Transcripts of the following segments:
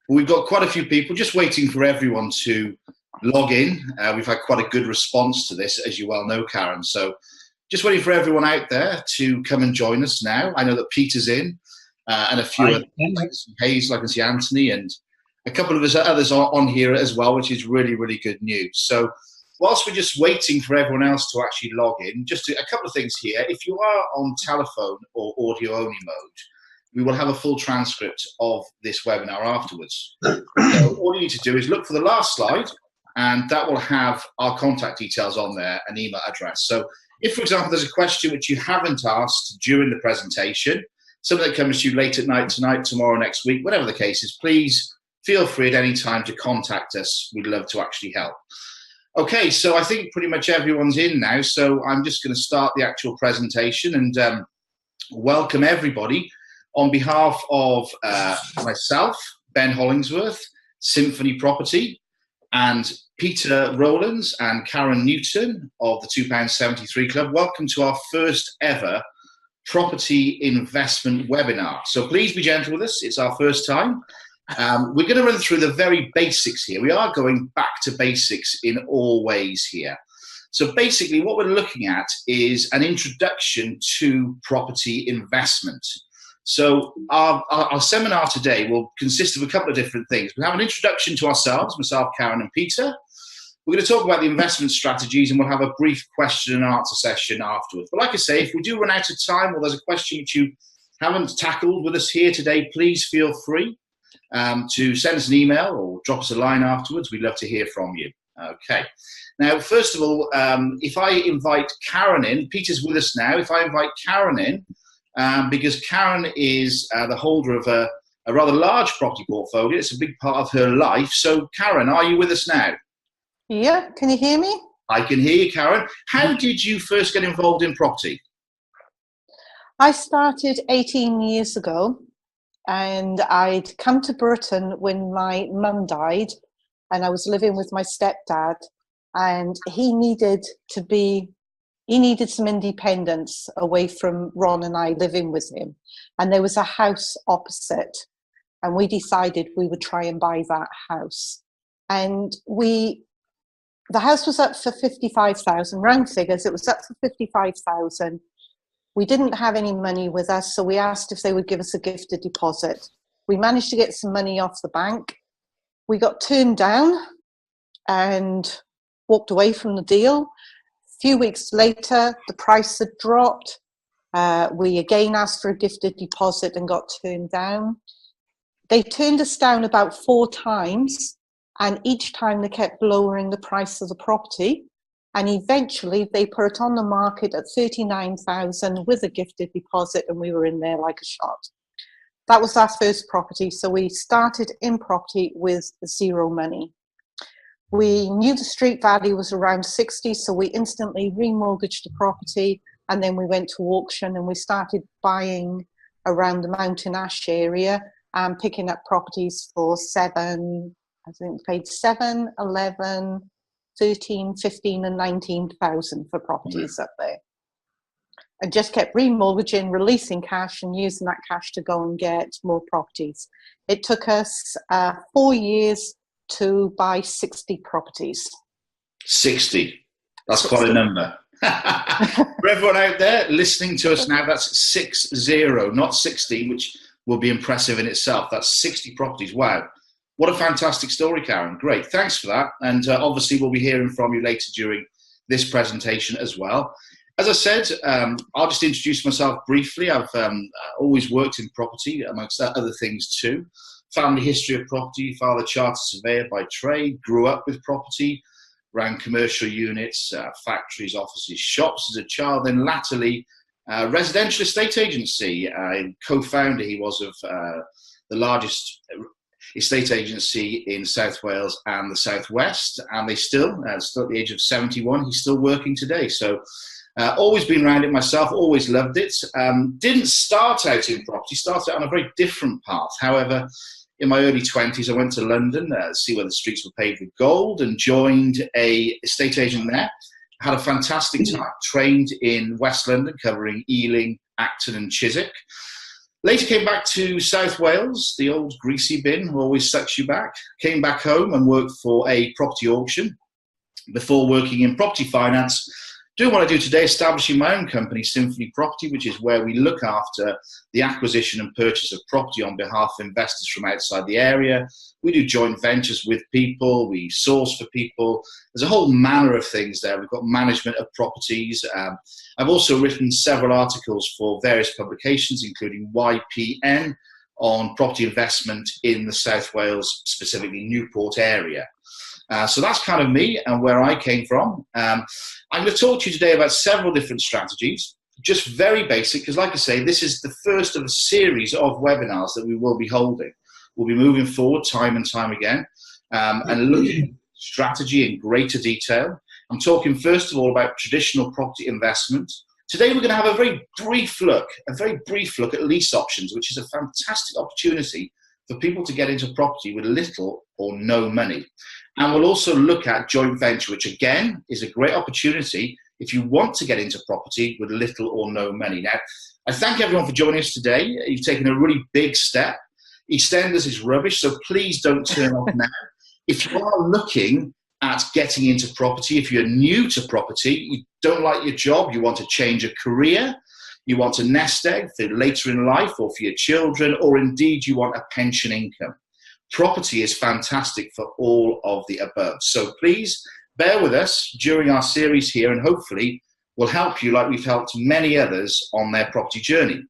We've got quite a few people just waiting for everyone to log in. We've had quite a good response to this, as you well know, Karen. So just waiting for everyone out there to come and join us now. I know that Peter's in and a few others. Hayes, I can see Anthony, and a couple of others are on here as well, which is really, really good news. So whilst we're just waiting for everyone else to actually log in, just a couple of things here. If you are on telephone or audio-only mode, we will have a full transcript of this webinar afterwards. So all you need to do is look for the last slide, and that will have our contact details on there, an email address. So if, for example, there's a question which you haven't asked during the presentation, something that comes to you late at night, tonight, tomorrow, next week, whatever the case is, please feel free at any time to contact us. We'd love to actually help. Okay, so I think pretty much everyone's in now, so I'm just going to start the actual presentation and welcome everybody on behalf of myself, Ben Hollingsworth, Symphony Property, and Peter Rowlands and Karen Newton of the £2.73 Club. Welcome to our first ever property investment webinar. So please be gentle with us. It's our first time. We're going to run through the very basics here. We are going back to basics in all ways here. So basically what we're looking at is an introduction to property investment. So our seminar today will consist of a couple of different things. We'll have an introduction to ourselves, myself, Karen and Peter. We're going to talk about the investment strategies, and we'll have a brief question and answer session afterwards. But like I say, if we do run out of time or there's a question which you haven't tackled with us here today, please feel free to send us an email or drop us a line afterwards. We'd love to hear from you. Okay. Now, first of all, if I invite Karen in, Peter's with us now. If I invite Karen in, because Karen is the holder of a rather large property portfolio. It's a big part of her life. So, Karen, are you with us now? Yeah, can you hear me? I can hear you, Karen. How did you first get involved in property? I started 18 years ago, and I'd come to Britain when my mum died, and I was living with my stepdad, and he needed some independence away from Ron and I living with him. And there was a house opposite, and we decided we would try and buy that house. And the house was up for 55,000, round figures, it was up for 55,000. We didn't have any money with us, so we asked if they would give us a gifted deposit. We managed to get some money off the bank. We got turned down and walked away from the deal. A few weeks later, the price had dropped. We again asked for a gifted deposit and got turned down. They turned us down about 4 times, and each time they kept lowering the price of the property. And eventually they put it on the market at 39,000 with a gifted deposit, and we were in there like a shot. That was our first property. So we started in property with 0 money. We knew the street value was around 60, so we instantly remortgaged the property, and then we went to auction and we started buying around the Mountain Ash area and picking up properties for 7, I think we paid 7, 11, 13, 15 and 19,000 for properties up there. And just kept remortgaging, releasing cash and using that cash to go and get more properties. It took us 4 years to buy 60 properties. 60. That's 60. Quite a number. For everyone out there listening to us now, that's 60, not 16, which will be impressive in itself. That's 60 properties. Wow. What a fantastic story, Karen. Great. Thanks for that. And obviously we'll be hearing from you later during this presentation as well. As I said, I'll just introduce myself briefly. I've always worked in property, amongst other things too. Family history of property, father chartered surveyor by trade, grew up with property, ran commercial units, factories, offices, shops as a child, then latterly residential estate agency. Co-founder he was of the largest estate agency in South Wales and the Southwest, and they still at the age of 71, he's still working today. So always been around it myself, always loved it. Didn't start out in property, started out on a very different path. However, in my early 20s, I went to London to see where the streets were paved with gold and joined a estate agent there. Had a fantastic time, trained in West London, covering Ealing, Acton and Chiswick. Later came back to South Wales, the old greasy bin who always sucks you back. Came back home and worked for a property auction before working in property finance, doing what I do today, establishing my own company, Symphony Property, which is where we look after the acquisition and purchase of property on behalf of investors from outside the area. We do joint ventures with people, we source for people. There's a whole manner of things there. We've got management of properties. I've also written several articles for various publications, including YPN, on property investment in the South Wales, specifically Newport area. So that's kind of me and where I came from. I'm going to talk to you today about several different strategies, just very basic, because like I say, this is the first of a series of webinars that we will be holding. We'll be moving forward time and time again and looking at strategy in greater detail. I'm talking first of all about traditional property investment. Today we're going to have a very brief look at lease options, which is a fantastic opportunity for people to get into property with little or no money. And we'll also look at joint venture, which again is a great opportunity if you want to get into property with little or no money. Now, I thank everyone for joining us today. You've taken a really big step. EastEnders is rubbish, so please don't turn off now. If you are looking at getting into property, if you're new to property, you don't like your job, you want to change a career, you want a nest egg for later in life or for your children, or indeed you want a pension income, property is fantastic for all of the above. So please bear with us during our series here, and hopefully we'll help you like we've helped many others on their property journey.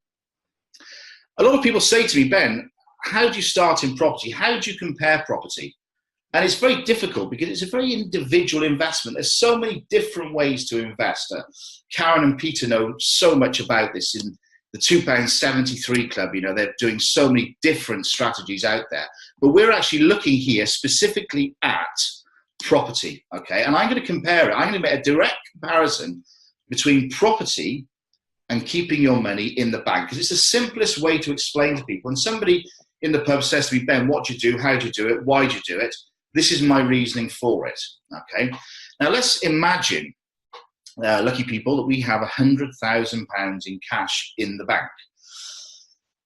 A lot of people say to me, Ben, how do you start in property? How do you compare property? And it's very difficult because it's a very individual investment. There's so many different ways to invest. Karen and Peter know so much about this in the £2.73 Club. You know, they're doing so many different strategies out there. But we're actually looking here specifically at property, okay? And I'm going to compare it. I'm going to make a direct comparison between property and keeping your money in the bank, because it's the simplest way to explain to people. When somebody in the pub says to me, Ben, what do you do? How do you do it? Why do you do it? This is my reasoning for it, okay? Now let's imagine, lucky people, that we have £100,000 in cash in the bank.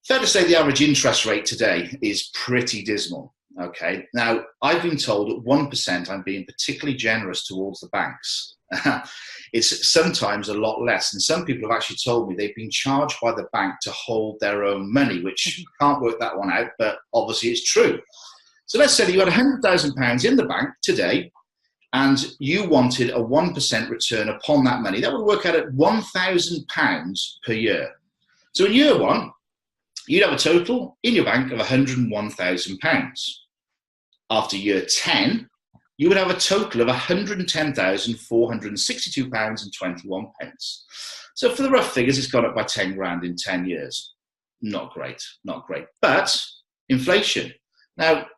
Fair to say the average interest rate today is pretty dismal, okay? Now, I've been told at 1% I'm being particularly generous towards the banks. It's sometimes a lot less, and some people have actually told me they've been charged by the bank to hold their own money, which can't work that one out, but obviously it's true. So let's say that you had £100,000 in the bank today, and you wanted a 1% return upon that money. That would work out at £1,000 per year. So in year one, you'd have a total in your bank of £101,000. After year 10, you would have a total of £110,462.21. So for the rough figures, it's gone up by 10 grand in 10 years. Not great, not great. But inflation. Now,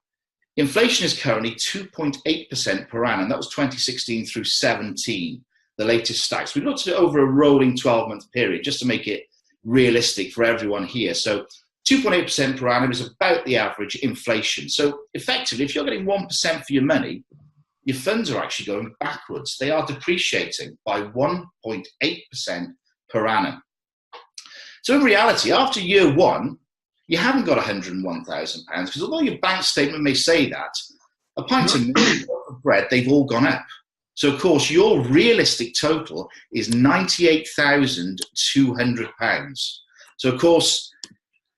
inflation is currently 2.8% per annum. That was 2016 through 17, the latest stats. We looked at it over a rolling 12-month period just to make it realistic for everyone here. So 2.8% per annum is about the average inflation. So effectively, if you're getting 1% for your money, your funds are actually going backwards. They are depreciating by 1.8% per annum. So in reality, after year one, you haven't got £101,000 because although your bank statement may say that, a pint of milk of bread, they've all gone up. So of course, your realistic total is £98,200. So of course,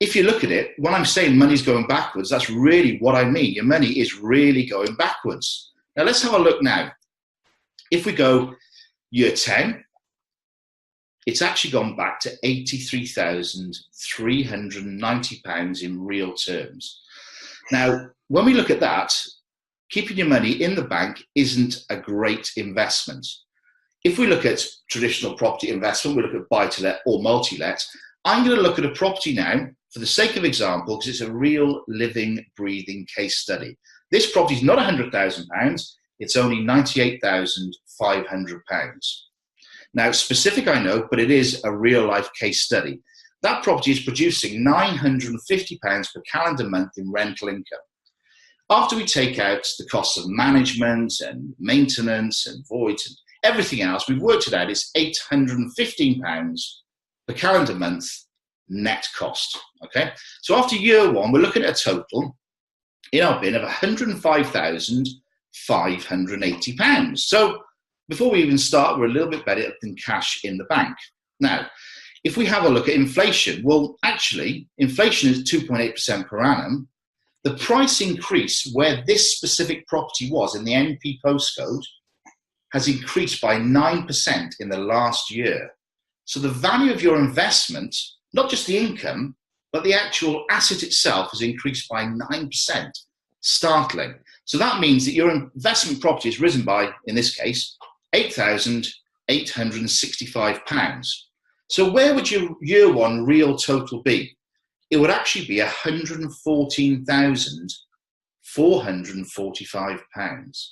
if you look at it, when I'm saying money's going backwards, that's really what I mean. Your money is really going backwards. Now let's have a look now. If we go year 10, it's actually gone back to £83,390 in real terms. Now, when we look at that, keeping your money in the bank isn't a great investment. If we look at traditional property investment, we look at buy-to-let or multi-let. I'm going to look at a property now, for the sake of example, because it's a real living, breathing case study. This property is not £100,000, it's only £98,500. Now, specific I know, but it is a real life case study. That property is producing £950 per calendar month in rental income. After we take out the costs of management and maintenance and voids and everything else, we've worked it out, it's £815 per calendar month net cost. Okay, so after year one, we're looking at a total in our bin of £105,580. So before we even start, we're a little bit better than cash in the bank. Now, if we have a look at inflation, well, actually, inflation is 2.8% per annum. The price increase where this specific property was in the NP postcode has increased by 9% in the last year. So the value of your investment, not just the income, but the actual asset itself has increased by 9%. Startling. So that means that your investment property has risen by, in this case, £8,865. So where would your year one real total be? It would actually be £114,445.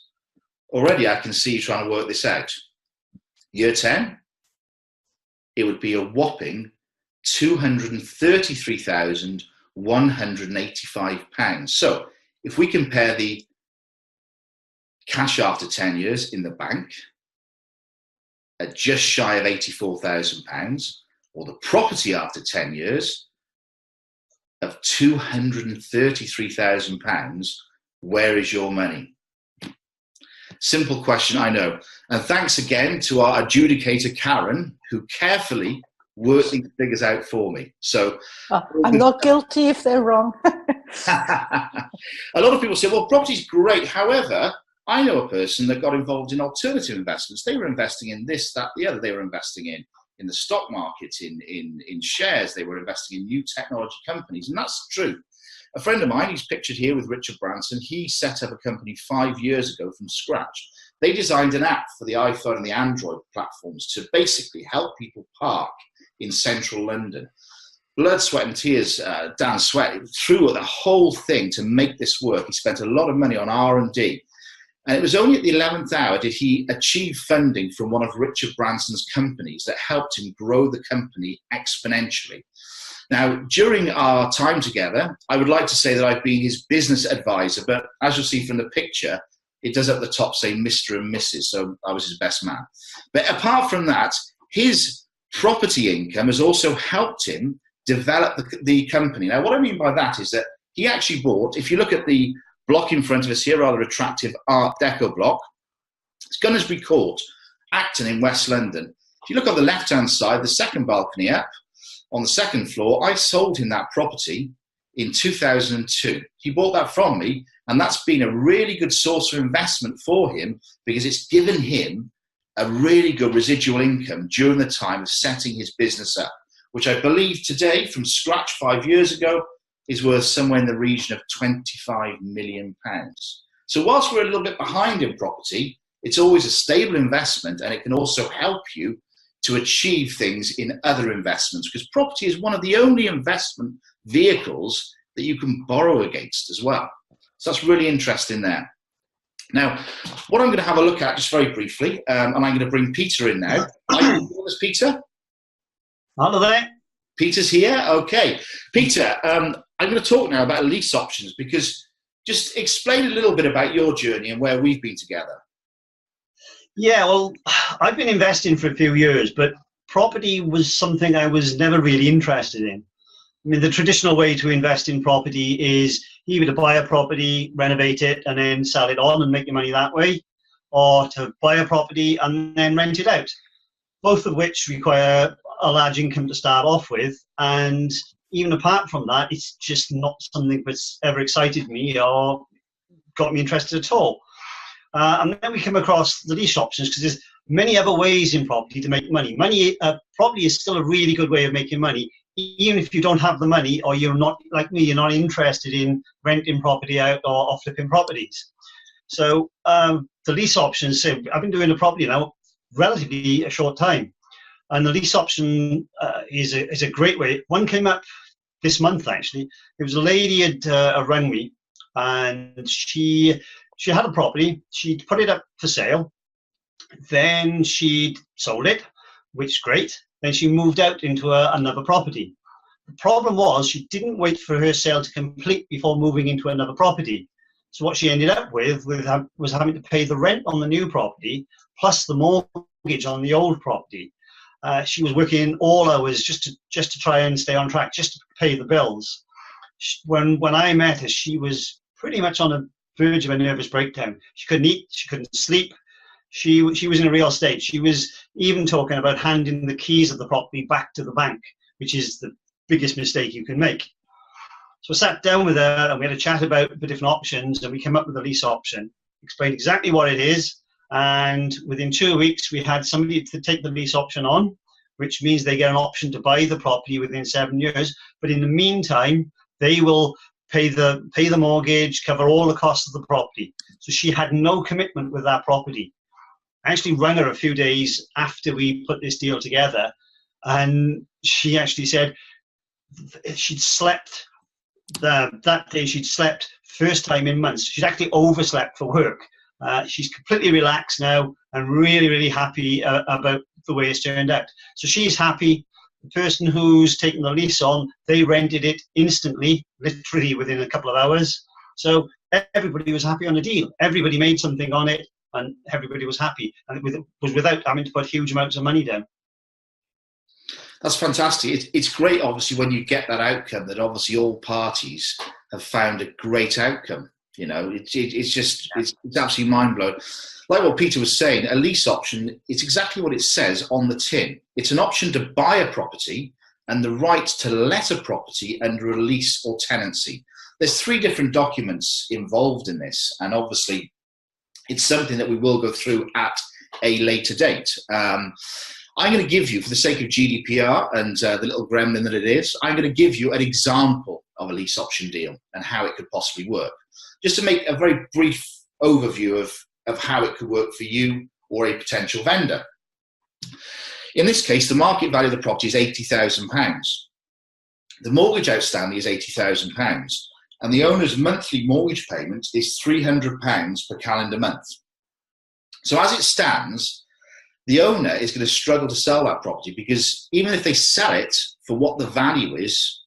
Already I can see you trying to work this out. Year 10, it would be a whopping £233,185. So if we compare the cash after 10 years in the bank at just shy of £84,000, or the property after 10 years of £233,000, where is your money? Simple question, I know. And thanks again to our adjudicator, Karen, who carefully worked these figures out for me. So I'm not guilty if they're wrong. A lot of people say, well, property's great. However, I know a person that got involved in alternative investments. They were investing in this, that, the other. They were investing in the stock market, in shares. They were investing in new technology companies. And that's true. A friend of mine, he's pictured here with Richard Branson, he set up a company 5 years ago from scratch. They designed an app for the iPhone and the Android platforms to basically help people park in central London. Blood, sweat and tears, Dan Sweat, through the whole thing to make this work. He spent a lot of money on R&D. And it was only at the 11th hour did he achieve funding from one of Richard Branson's companies that helped him grow the company exponentially. Now, during our time together, I would like to say that I've been his business advisor, but as you'll see from the picture, it does at the top say Mr. and Mrs., so I was his best man. But apart from that, his property income has also helped him develop the company. Now, what I mean by that is that he actually bought, if you look at the block in front of us here, rather attractive Art Deco block, it's Gunnersbury Court, Acton in West London. If you look on the left-hand side, the second balcony up, on the second floor, I sold him that property in 2002. He bought that from me, and that's been a really good source of investment for him because it's given him a really good residual income during the time of setting his business up, which I believe today, from scratch 5 years ago, is worth somewhere in the region of £25 million. So whilst we're a little bit behind in property, it's always a stable investment, and it can also help you to achieve things in other investments, because property is one of the only investment vehicles that you can borrow against as well. So that's really interesting there. Now, what I'm going to have a look at just very briefly, and I'm going to bring Peter in now. Are you with us, Peter? Hello there. Peter's here. Okay. Peter, I'm going to talk now about lease options, because just explain a little bit about your journey and where we've been together. Yeah, well, I've been investing for a few years, but property was something I was never really interested in. I mean, the traditional way to invest in property is either to buy a property, renovate it, and then sell it on and make your money that way, or to buy a property and then rent it out, both of which require a large income to start off with. And even apart from that, it's just not something that's ever excited me or got me interested at all. And then we come across the lease options, because there's many other ways in property to make money. Property is still a really good way of making money, even if you don't have the money, or you're not, like me, you're not interested in renting property out or flipping properties. So the lease options, I've been doing the property now relatively a short time, and the lease option is a great way. One came up this month, actually. It was a lady had rang me, and she had a property. She'd put it up for sale. Then she'd sold it, which is great. Then she moved out into another property. The problem was she didn't wait for her sale to complete before moving into another property. So what she ended up with was having to pay the rent on the new property plus the mortgage on the old property. She was working all hours just to try and stay on track, just to pay the bills. When I met her, she was pretty much on the verge of a nervous breakdown. She couldn't eat, she couldn't sleep. She was in a real state. She was even talking about handing the keys of the property back to the bank, which is the biggest mistake you can make. So I sat down with her and we had a chat about the different options, and we came up with a lease option, explained exactly what it is, and within 2 weeks we had somebody to take the lease option on, which means they get an option to buy the property within 7 years. But in the meantime, they will pay the mortgage, cover all the costs of the property. So she had no commitment with that property. I actually rang her a few days after we put this deal together, and she actually said she'd slept that day. She'd slept first time in months. She'd actually overslept for work. She's completely relaxed now and really, really happy about the way it's turned out. So she's happy. The person who's taken the lease on, they rented it instantly, literally within a couple of hours. So everybody was happy on the deal. Everybody made something on it, and everybody was happy, and it was without having to put huge amounts of money down. That's fantastic. It's great, obviously, when you get that outcome, that obviously all parties have found a great outcome. You know, it's absolutely mind-blowing. Like what Peter was saying, a lease option, it's exactly what it says on the tin. It's an option to buy a property and the right to let a property under a lease or tenancy. There's 3 different documents involved in this, and obviously it's something that we will go through at a later date. I'm going to give you, for the sake of GDPR and the little gremlin that it is, I'm going to give you an example of a lease option deal and how it could possibly work, just to make a very brief overview of how it could work for you or a potential vendor. In this case, the market value of the property is £80,000. The mortgage outstanding is £80,000, and the owner's monthly mortgage payment is £300 per calendar month. So as it stands, the owner is going to struggle to sell that property, because even if they sell it for what the value is,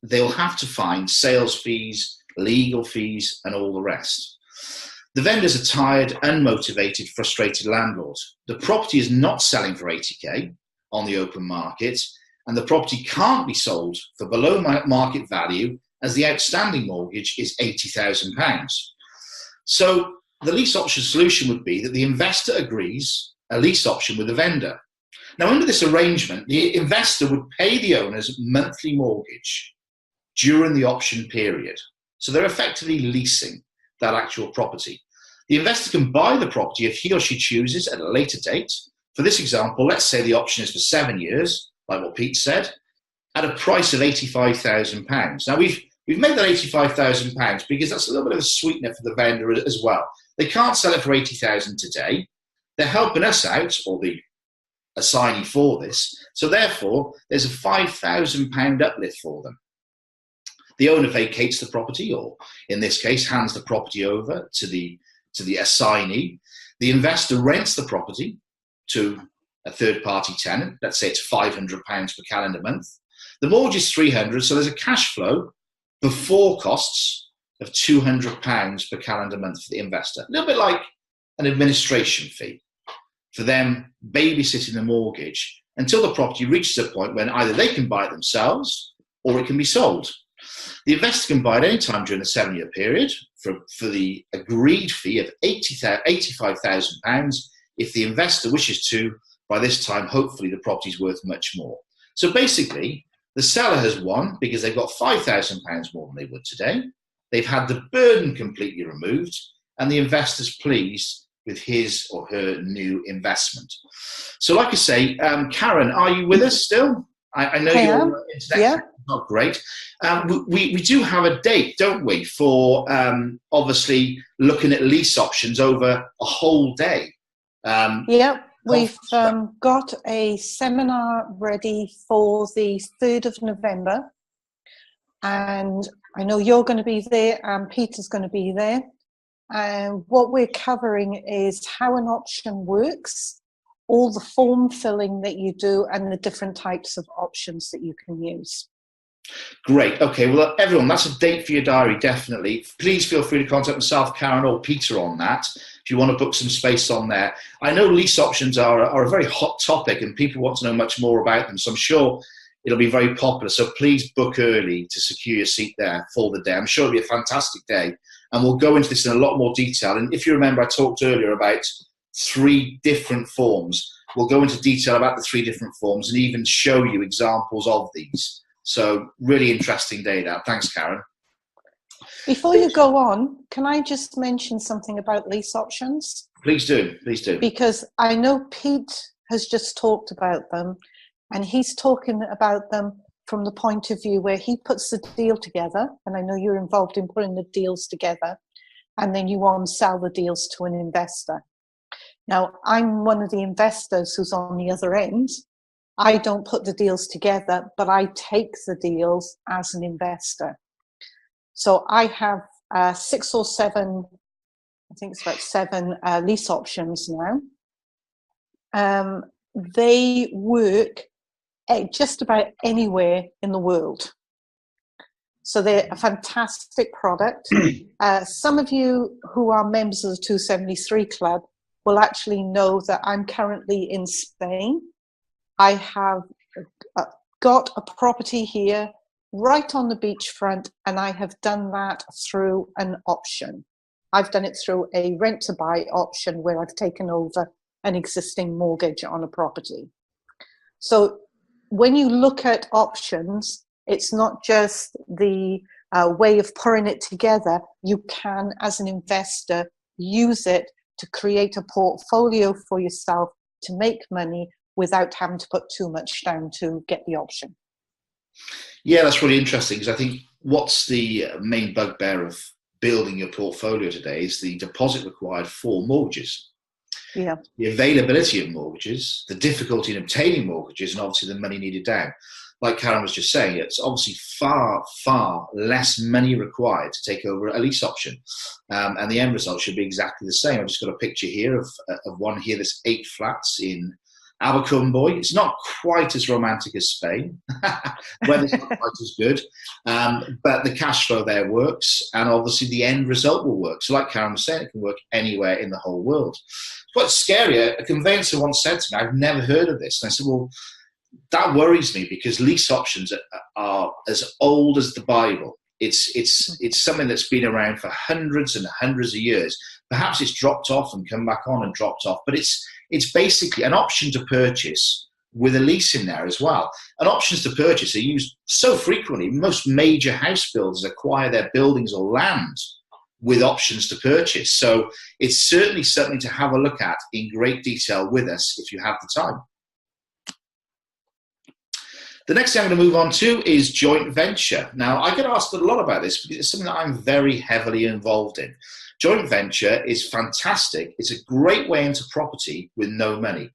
they'll have to find sales fees, legal fees, and all the rest. The vendor's a tired, unmotivated, frustrated landlord. The property is not selling for 80k on the open market, and the property can't be sold for below market value, as the outstanding mortgage is £80,000. So the lease option solution would be that the investor agrees a lease option with the vendor. Now, under this arrangement, the investor would pay the owner's monthly mortgage during the option period. So they're effectively leasing that actual property. The investor can buy the property if he or she chooses at a later date. For this example, let's say the option is for 7 years, like what Pete said, at a price of £85,000. Now, we've made that £85,000 because that's a little bit of a sweetener for the vendor as well. They can't sell it for £80,000 today. They're helping us out, or the assignee for this. So therefore, there's a £5,000 uplift for them. The owner vacates the property, or in this case, hands the property over to the assignee. The investor rents the property to a third-party tenant. Let's say it's £500 per calendar month. The mortgage is £300, so there's a cash flow before costs of £200 per calendar month for the investor. A little bit like an administration fee for them babysitting the mortgage until the property reaches a point when either they can buy it themselves or it can be sold. The investor can buy it any time during the 7-year period for the agreed fee of £85,000 if the investor wishes to. By this time, hopefully, the property is worth much more. So basically, the seller has won because they've got £5,000 more than they would today. They've had the burden completely removed, and the investor's pleased with his or her new investment. So like I say, Karen, are you with us still? I know your internet is not great. We do have a date, don't we, for obviously looking at lease options over a whole day. We've got a seminar ready for the 3rd of November, and I know you're going to be there and Peter's going to be there. And what we're covering is how an option works, all the form filling that you do, and the different types of options that you can use. Great. Okay. Well, everyone, that's a date for your diary, definitely. Please feel free to contact myself, Karen, or Peter on that. if you want to book some space on there. I know lease options are a very hot topic and people want to know much more about them. So I'm sure it'll be very popular. So please book early to secure your seat there for the day. I'm sure it'll be a fantastic day. And we'll go into this in a lot more detail. And if you remember, I talked earlier about 3 different forms. We'll go into detail about the 3 different forms and even show you examples of these. So really interesting day that. Thanks, Karen. Before you go on, can I just mention something about lease options? Please do. Please do. Because I know Pete has just talked about them, and he's talking about them from the point of view where he puts the deal together, and I know you're involved in putting the deals together, and then you want to sell the deals to an investor. Now, I'm one of the investors who's on the other end. I don't put the deals together, but I take the deals as an investor. So I have 6 or 7, I think it's about 7 lease options now. They work just about anywhere in the world. So they're a fantastic product. Some of you who are members of the 273 Club will actually know that I'm currently in Spain. I have got a property here right on the beachfront, and I have done that through an option. I've done it through a rent-to-buy option where I've taken over an existing mortgage on a property. So when you look at options, it's not just the way of putting it together. You can, as an investor, use it to create a portfolio for yourself to make money without having to put too much down to get the option. Yeah, that's really interesting, because I think what's the main bugbear of building your portfolio today is the deposit required for mortgages. Yeah. The availability of mortgages, the difficulty in obtaining mortgages, and obviously the money needed down. Like Karen was just saying, it's obviously far, far less money required to take over a lease option. And the end result should be exactly the same. I've just got a picture here of one here that's 8 flats in Abercrombie. It's not quite as romantic as Spain. Weather's not quite as good. But the cash flow there works, and obviously the end result will work. So like Karen was saying, it can work anywhere in the whole world. It's quite scary. A conveyancer once said to me, I've never heard of this. And I said, well, that worries me, because lease options are as old as the Bible. It's something that's been around for hundreds and hundreds of years. Perhaps it's dropped off and come back on and dropped off, but it's basically an option to purchase with a lease in there as well. And options to purchase are used so frequently. Most major house builders acquire their buildings or land with options to purchase. So it's certainly something to have a look at in great detail with us if you have the time. The next thing I'm going to move on to is joint venture. Now, I get asked a lot about this because it's something that I'm very heavily involved in. Joint venture is fantastic. It's a great way into property with no money.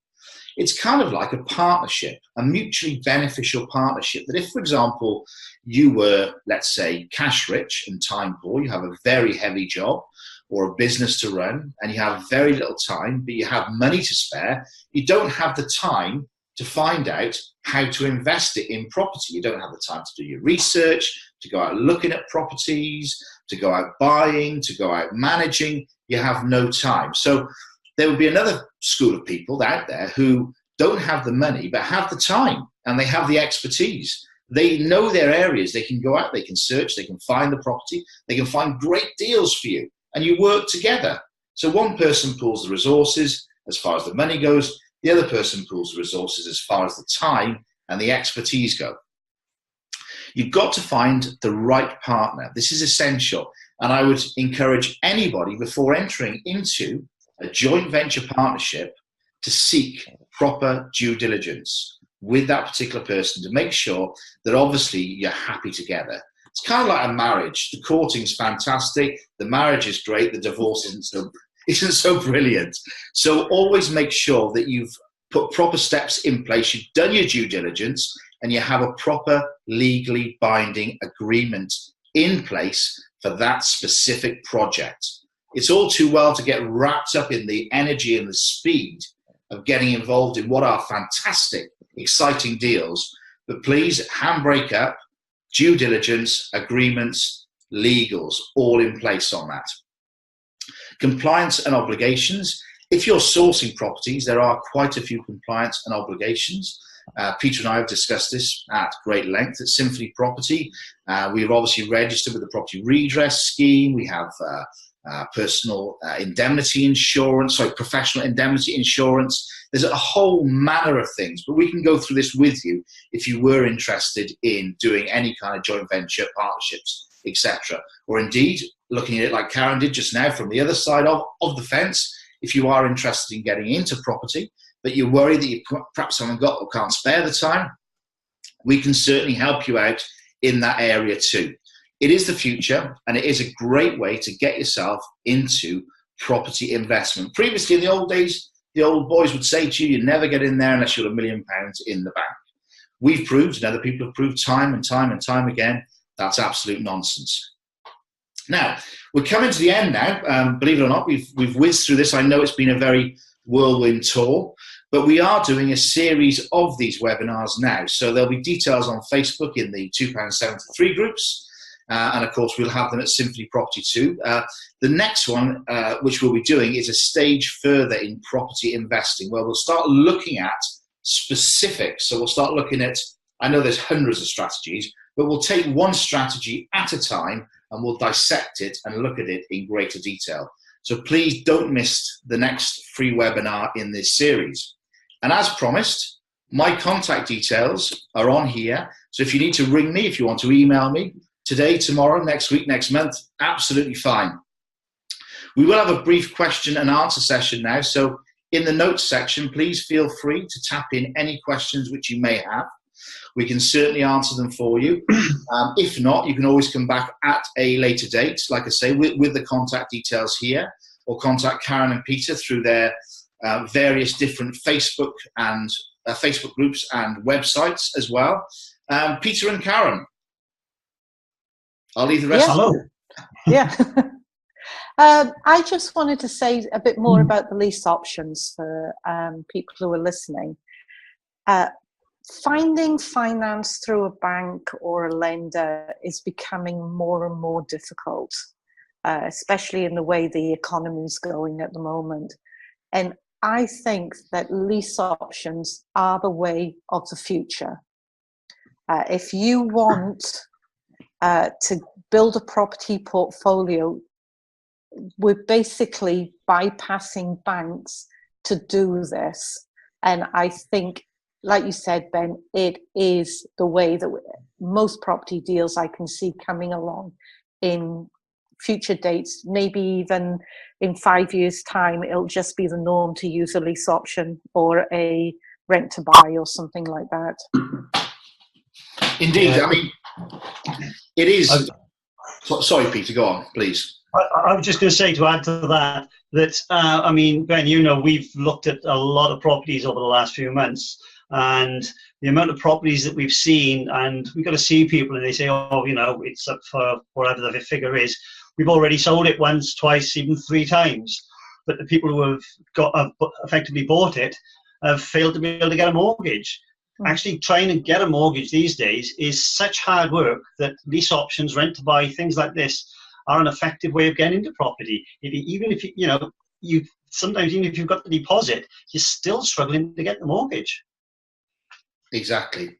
It's kind of like a partnership, a mutually beneficial partnership that if, for example, you were, let's say, cash rich and time poor, you have a very heavy job or a business to run and you have very little time, but you have money to spare, you don't have the time to find out how to invest it in property. You don't have the time to do your research, to go out looking at properties, to go out buying, to go out managing. You have no time. So there would be another school of people out there who don't have the money but have the time and they have the expertise. They know their areas. They can go out, they can search, they can find the property, they can find great deals for you, and you work together. So one person pulls the resources as far as the money goes, the other person pulls the resources as far as the time and the expertise go. You've got to find the right partner. This is essential. And I would encourage anybody before entering into a joint venture partnership to seek proper due diligence with that particular person to make sure that obviously you're happy together. It's kind of like a marriage. The courting's fantastic. The marriage is great. The divorce isn't so brilliant. So always make sure that you've put proper steps in place, you've done your due diligence, and you have a proper legally binding agreement in place for that specific project. It's all too well to get wrapped up in the energy and the speed of getting involved in what are fantastic, exciting deals, but please handbrake up, due diligence, agreements, legals, all in place on that. Compliance and obligations. If you're sourcing properties, there are quite a few compliance and obligations. Peter and I have discussed this at great length at Symphony Property. We've obviously registered with the Property Redress Scheme. We have professional indemnity insurance. There's a whole manner of things, but we can go through this with you if you were interested in doing any kind of joint venture, partnerships, etc. Or indeed, looking at it like Karen did just now from the other side of the fence, if you are interested in getting into property, but you're worried that you perhaps haven't got or can't spare the time, we can certainly help you out in that area too. It is the future, and it is a great way to get yourself into property investment. Previously, in the old days, the old boys would say to you, you never get in there unless you're £1 million in the bank. We've proved, and other people have proved time and time and time again, that's absolute nonsense. Now, we're coming to the end now. Believe it or not, we've whizzed through this. I know it's been a very whirlwind tour, but we are doing a series of these webinars now. So there'll be details on Facebook in the £2.73 groups. And of course, we'll have them at Symphony Property too. The next one, which we'll be doing, is a stage further in property investing, where we'll start looking at specifics. So we'll start looking at, I know there's hundreds of strategies, but we'll take one strategy at a time and we'll dissect it and look at it in greater detail. So please don't miss the next free webinar in this series. And as promised, my contact details are on here. So if you need to ring me, if you want to email me, today, tomorrow, next week, next month, absolutely fine. We will have a brief question and answer session now. So in the notes section, please feel free to tap in any questions which you may have. We can certainly answer them for you. If not, you can always come back at a later date, like I say, with the contact details here, or contact Karen and Peter through their various different Facebook groups and websites as well. Peter and Karen, I'll leave the rest. Hello. Yeah. I just wanted to say a bit more about the lease options for people who are listening. Finding finance through a bank or a lender is becoming more and more difficult, especially in the way the economy is going at the moment. And I think that lease options are the way of the future. If you want to build a property portfolio, we're basically bypassing banks to do this. And I think, like you said, Ben, it is the way that most property deals I can see coming along in future dates. Maybe even in 5 years' time, it'll just be the norm to use a lease option or a rent to buy or something like that. Indeed. I mean, it is. Sorry, Peter, go on, please. I was just going to say, to add to that, I mean, Ben, you know, we've looked at a lot of properties over the last few months, and the amount of properties that we've seen, and we've got to see people and they say, oh, you know, it's up for whatever the figure is. We've already sold it once, twice, even 3 times. But the people who have effectively bought it have failed to be able to get a mortgage. Actually trying to get a mortgage these days is such hard work that lease options, rent to buy, things like this are an effective way of getting into property. Even if sometimes even if you've got the deposit, you're still struggling to get the mortgage. Exactly.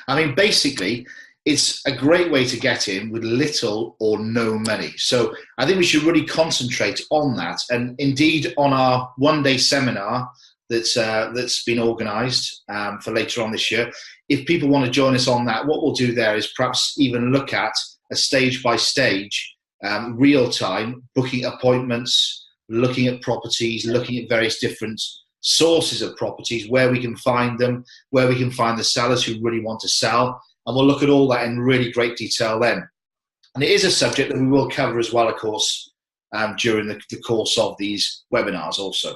I mean, basically, it's a great way to get in with little or no money. So I think we should really concentrate on that. And indeed, on our one-day seminar that's been organised for later on this year, if people want to join us on that, what we'll do there is perhaps even look at a stage-by-stage, real-time booking appointments, looking at properties, looking at various different sources of properties, where we can find them, where we can find the sellers who really want to sell, and we'll look at all that in really great detail then. And it is a subject that we will cover as well, of course, during the course of these webinars also.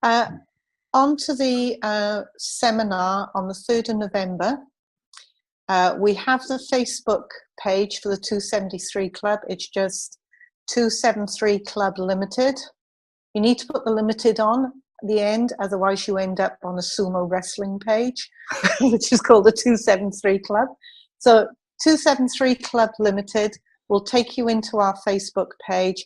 On to the seminar on the 3rd of November. We have the Facebook page for the 273 Club. It's just 273 Club Limited. You need to put the limited on at the end, otherwise you end up on a sumo wrestling page, which is called the 273 Club. So 273 Club Limited will take you into our Facebook page.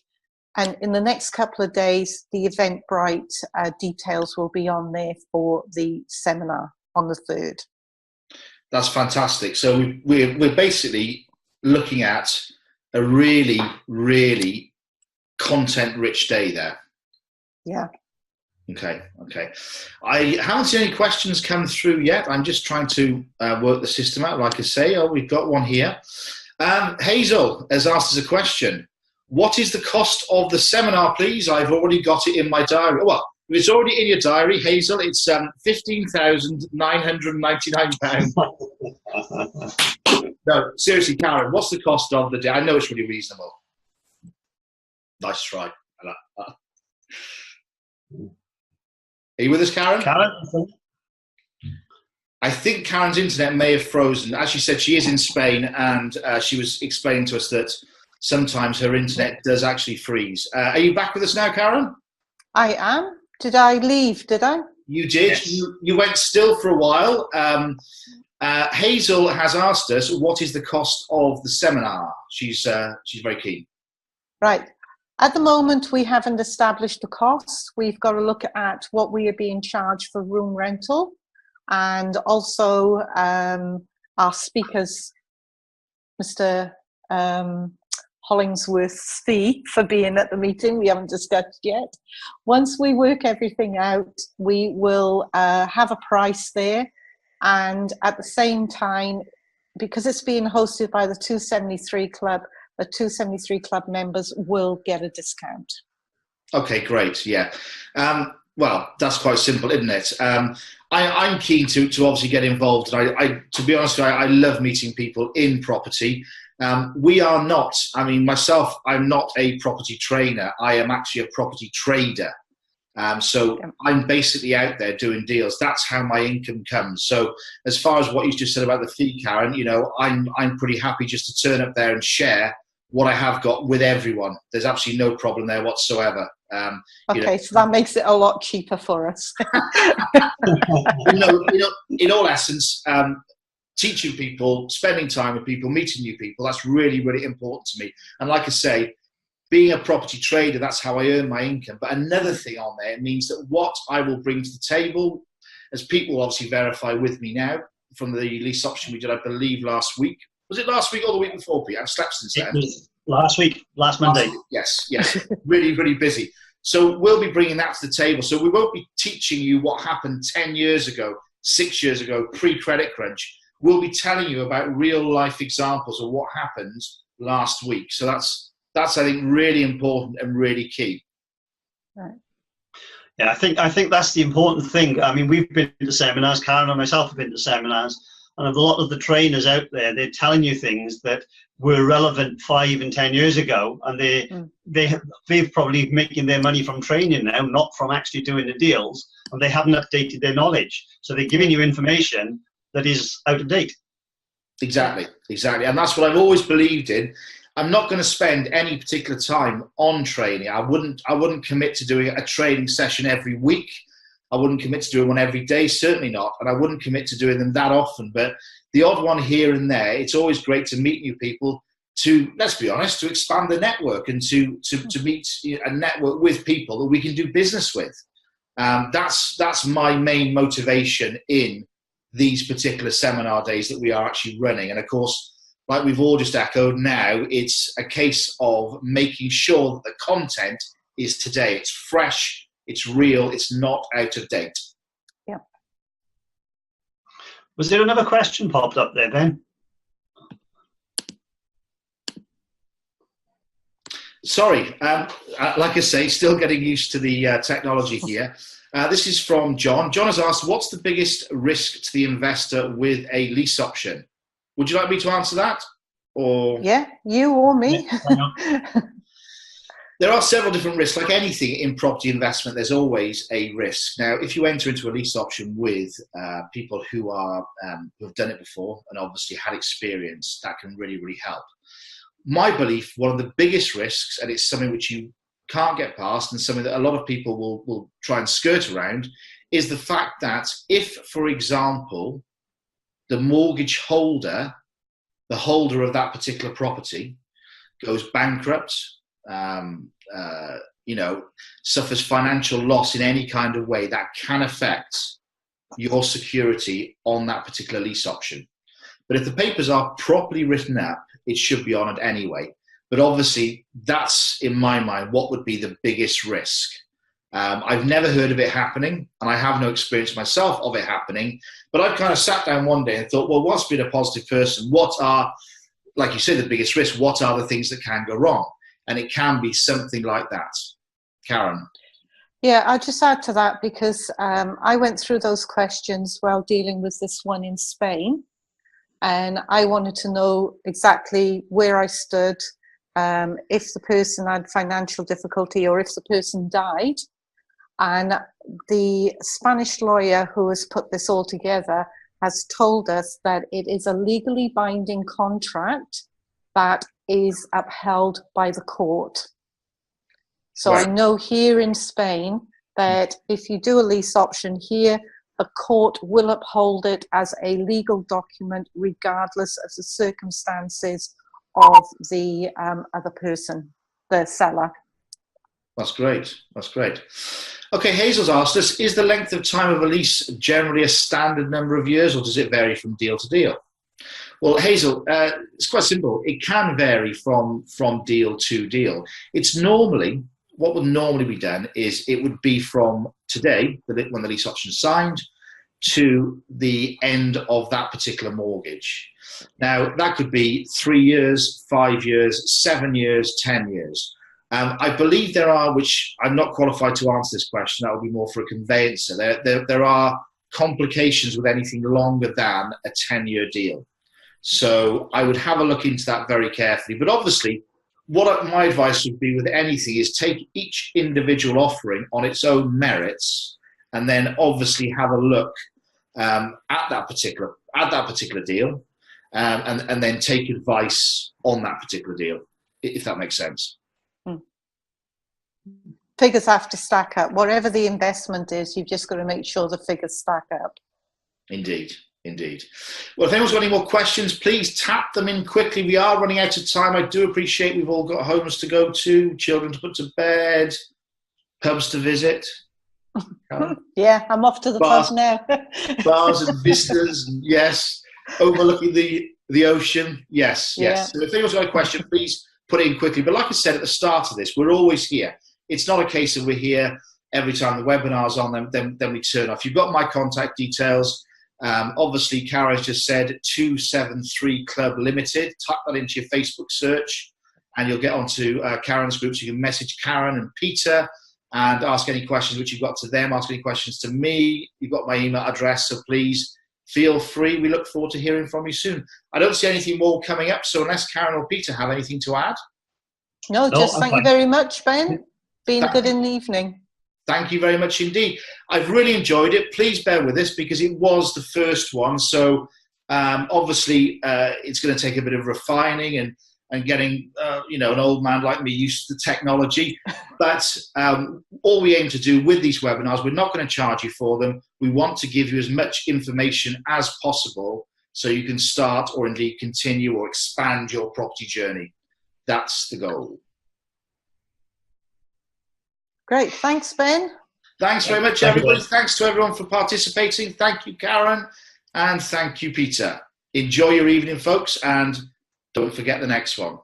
And in the next couple of days, the Eventbrite details will be on there for the seminar on the 3rd. That's fantastic. So we're basically looking at a really, really content-rich day there. Yeah. Okay. I haven't seen any questions come through yet. I'm just trying to work the system out. Like I say, we've got one here. Hazel has asked us a question. What is the cost of the seminar, please? I've already got it in my diary. Well, if it's already in your diary, Hazel, it's £15,999. No, seriously, Karen, what's the cost of the day? I know it's really reasonable. Nice try. I like that. Are you with us, Karen? I think Karen's internet may have frozen. As she said, she is in Spain, and she was explaining to us that sometimes her internet does actually freeze. Are you back with us now, Karen? I am. Did I leave? Did I? You did. Yes. You went still for a while. Hazel has asked us, what is the cost of the seminar? She's very keen. Right. At the moment, we haven't established the costs. We've got to look at what we are being charged for room rental, and also our speakers, Mr. Hollingsworth's fee for being at the meeting. We haven't discussed yet. Once we work everything out, we will have a price there, and at the same time, because it's being hosted by the 273 Club, the 273 Club members will get a discount. Okay, great. Yeah. Well, that's quite simple, isn't it? I'm keen to obviously get involved. And to be honest with you, I love meeting people in property. We are not, myself, I'm not a property trainer. I am actually a property trader. So I'm basically out there doing deals. That's how my income comes. So as far as what you just said about the fee, Karen, I'm pretty happy just to turn up there and share what I have got with everyone. There's absolutely no problem there whatsoever. Okay, so that makes it a lot cheaper for us. In all essence, teaching people, spending time with people, meeting new people, that's really, really important to me. And like I say, being a property trader, that's how I earn my income. But another thing on there, it means that what I will bring to the table, as people will obviously verify with me now, from the lease option we did, I believe, last week. Was it last week or the week before, Pete? I've slept since then. It was last week, last Monday. Yes. Really, really busy. So we'll be bringing that to the table. So we won't be teaching you what happened 10 years ago, 6 years ago, pre-credit crunch. We'll be telling you about real life examples of what happened last week. So that's I think really important and really key. Right. Yeah, I think that's the important thing. We've been to seminars. Karen and myself have been to seminars, and a lot of the trainers out there, they're telling you things that were relevant 5 and 10 years ago, and they've probably making their money from training now, not from actually doing the deals, and they haven't updated their knowledge. So they're giving you information that is out of date. Exactly. And that's what I've always believed in. I'm not going to spend any particular time on training. I wouldn't commit to doing a training session every week. I wouldn't commit to doing one every day, certainly not. And I wouldn't commit to doing them that often. But the odd one here and there, it's always great to meet new people, to, let's be honest, to expand the network and to meet a network with people that we can do business with. That's my main motivation in these particular seminar days that we are actually running. And of course, like we've all just echoed now, it's a case of making sure that the content is today. It's fresh, it's real, it's not out of date. Yeah. Was there another question popped up there, Ben? Sorry, like I say, still getting used to the technology here. This is from John. John has asked, what's the biggest risk to the investor with a lease option? Would you like me to answer that? Or yeah, you or me. There are several different risks. Like anything in property investment, there's always a risk. Now, if you enter into a lease option with people who have done it before and obviously had experience, that can really, really help. My belief, one of the biggest risks, and it's something which you can't get past and something that a lot of people will try and skirt around, is the fact that if, for example, the mortgage holder, the holder of that particular property, goes bankrupt, suffers financial loss in any kind of way, that can affect your security on that particular lease option. But if the papers are properly written up, it should be honoured anyway. But obviously, that's, in my mind, what would be the biggest risk. I've never heard of it happening, and I have no experience myself of it happening. But I've kind of sat down one day and thought, well, once being a positive person, what are, like you say, the biggest risks? What are the things that can go wrong? And it can be something like that. Karen? Yeah, I'll just add to that because I went through those questions while dealing with this one in Spain. And I wanted to know exactly where I stood, if the person had financial difficulty or if the person died. And the Spanish lawyer who has put this all together has told us that it is a legally binding contract that is upheld by the court. So Right. I know here in Spain that if you do a lease option here, a court will uphold it as a legal document regardless of the circumstances of the other person, the seller. That's great. That's great. Okay, Hazel's asked us, is the length of time of a lease generally a standard number of years, or does it vary from deal to deal? Well, Hazel, it's quite simple. It can vary from deal to deal. It's normally, what would normally be done is it would be from today, when the lease option is signed, to the end of that particular mortgage. Now, that could be 3 years, 5 years, 7 years, 10 years. I believe there are, which I'm not qualified to answer this question, that would be more for a conveyancer. There are complications with anything longer than a 10-year deal. So I would have a look into that very carefully. But obviously, what my advice would be with anything is take each individual offering on its own merits, and then obviously have a look at that particular deal, and then take advice on that particular deal, if that makes sense. Figures have to stack up. Whatever the investment is, you've just got to make sure the figures stack up. Indeed. Indeed. Well, if anyone's got any more questions, please tap them in quickly. We are running out of time. I do appreciate we've all got homes to go to, children to put to bed, pubs to visit. Yeah, I'm off to the pub now. Bars and vistas, yes. Overlooking the ocean, yes, yes. Yeah. So if anyone's got a question, please put it in quickly. But like I said at the start of this, we're always here. It's not a case of we're here every time the webinar's on, then we turn off. You've got my contact details. Obviously, Karen just said 273 Club Limited. Type that into your Facebook search and you'll get onto Karen's group. So you can message Karen and Peter and ask any questions which you've got to them, ask any questions to me. You've got my email address, so please feel free. We look forward to hearing from you soon. I don't see anything more coming up, so unless Karen or Peter have anything to add. No, just thank you very much, Ben. Been good in the evening. Thank you very much indeed. I've really enjoyed it. Please bear with us because it was the first one. So obviously it's going to take a bit of refining and getting, an old man like me used to the technology. But all we aim to do with these webinars, we're not going to charge you for them. We want to give you as much information as possible so you can start or indeed continue or expand your property journey. That's the goal. Great. Thanks, Ben. Thanks very much, everybody. Thanks to everyone for participating. Thank you, Karen. And thank you, Peter. Enjoy your evening, folks. And don't forget the next one.